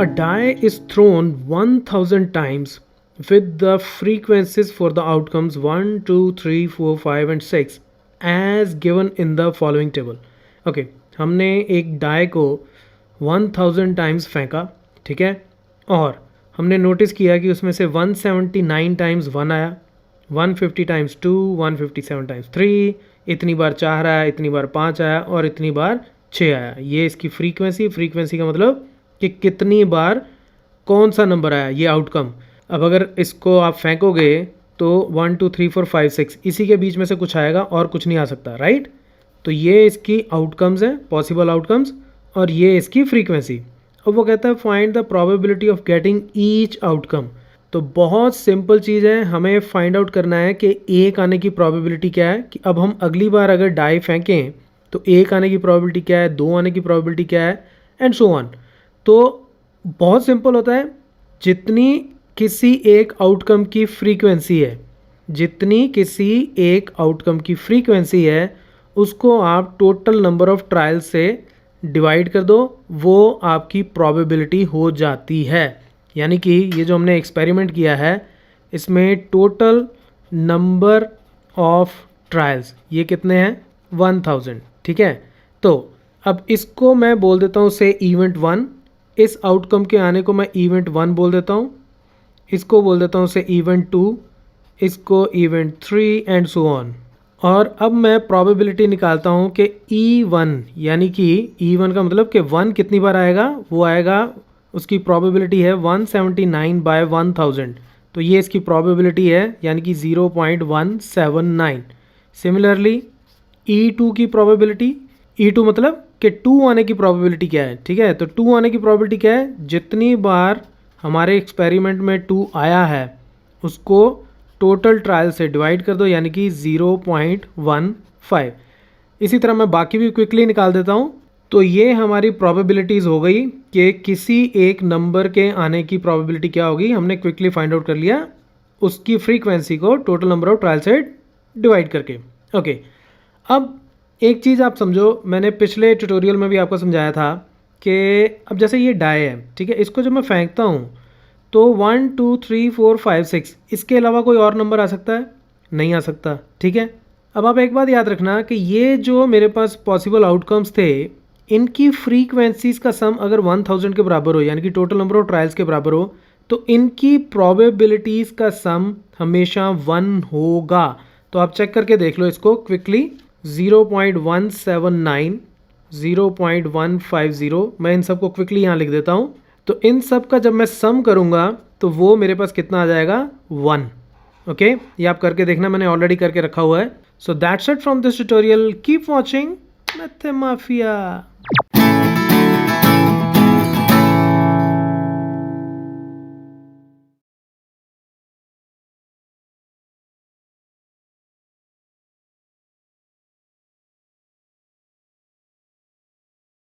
A die is thrown 1000 times with the frequencies for the outcomes 1, 2, 3, 4, 5 and 6 as given in the following table. Okay, हमने एक die को 1000 times फेंका, ठीक है, और हमने नोटिस किया कि उसमें से 179 टाइम्स 1 आया, 150 टाइम्स 2, 157 टाइम्स 3, इतनी बार 4 आया, इतनी बार 5 आया और इतनी बार 6 आया. ये इसकी फ्रीक्वेंसी का मतलब कि कितनी बार कौन सा नंबर आया, ये आउटकम. अब अगर इसको आप फेंकोगे तो 1, 2, 3, 4, 5, 6 इसी के बीच में से कुछ आएगा और कुछ नहीं आ सकता, राइट. तो ये इसकी आउटकम्स हैं, पॉसिबल आउटकम्स, और ये इसकी फ्रीक्वेंसी. अब वो कहता है find the probability of getting each outcome. तो बहुत सिंपल चीज़ है, हमें फाइंड आउट करना है कि एक आने की प्रोबेबिलिटी क्या है. कि अब हम अगली बार अगर डाई फेंकें तो एक आने की प्रोबेबिलिटी क्या है, दो आने की प्रोबेबिलिटी क्या है, एंड सो ऑन. तो बहुत सिंपल होता है, जितनी किसी एक आउटकम की फ्रीक्वेंसी है, जितनी किसी एक आउटकम की फ्रीक्वेंसी है उसको आप टोटल नंबर ऑफ ट्रायल से डिवाइड कर दो, वो आपकी प्रोबेबिलिटी हो जाती है. यानी कि ये जो हमने एक्सपेरिमेंट किया है इसमें टोटल नंबर ऑफ ट्रायल्स ये कितने हैं, 1000, ठीक है. तो अब इसको मैं बोल देता हूँ से इवेंट 1, इस आउटकम के आने को मैं इवेंट 1 बोल देता हूँ, इसको बोल देता हूँ से इवेंट 2, इसको इवेंट 3 एंड सो ऑन. और अब मैं प्रोबेबिलिटी निकालता हूँ कि E1, यानी कि E1 का मतलब कि 1 कितनी बार आएगा, वो आएगा, उसकी प्रोबेबिलिटी है 179/1000. तो ये इसकी प्रोबेबिलिटी है, यानी कि 0.179. सिमिलरली E2 की प्रोबेबिलिटी, E2 मतलब कि 2 आने की प्रोबेबिलिटी क्या है, ठीक है. तो 2 आने की प्रोबेबिलिटी क्या है, जितनी बार हमारे एक्सपेरिमेंट में 2 आया है उसको टोटल ट्रायल से डिवाइड कर दो, यानी कि 0.15. इसी तरह मैं बाकी भी क्विकली निकाल देता हूँ. तो ये हमारी प्रोबेबिलिटीज़ हो गई कि किसी एक नंबर के आने की प्रोबेबिलिटी क्या होगी, हमने क्विकली फाइंड आउट कर लिया उसकी फ्रीक्वेंसी को टोटल नंबर ऑफ ट्रायल से डिवाइड करके. ओके, अब एक चीज़ आप समझो, मैंने पिछले ट्यूटोरियल में भी आपको समझाया था कि अब जैसे ये डाई है, ठीक है, इसको जब मैं फेंकता हूँ तो 1, 2, 3, 4, 5, 6 इसके अलावा कोई और नंबर आ सकता है, नहीं आ सकता, ठीक है. अब आप एक बात याद रखना कि ये जो मेरे पास पॉसिबल आउटकम्स थे इनकी फ्रीक्वेंसीज का सम अगर 1000 के बराबर हो, यानी कि टोटल नंबर ऑफ ट्रायल्स के बराबर हो, तो इनकी प्रोबेबिलिटीज़ का सम हमेशा 1 होगा. तो आप चेक करके देख लो इसको क्विकली. 0.179, 0.150, मैं इन सबको क्विकली यहाँ लिख देता हूँ. तो इन सब का जब मैं सम करूँगा तो वो मेरे पास कितना आ जाएगा, 1. ओके, ये आप करके देखना, मैंने ऑलरेडी करके रखा हुआ है. So that's it from this tutorial. Keep watching मैथमाफिया.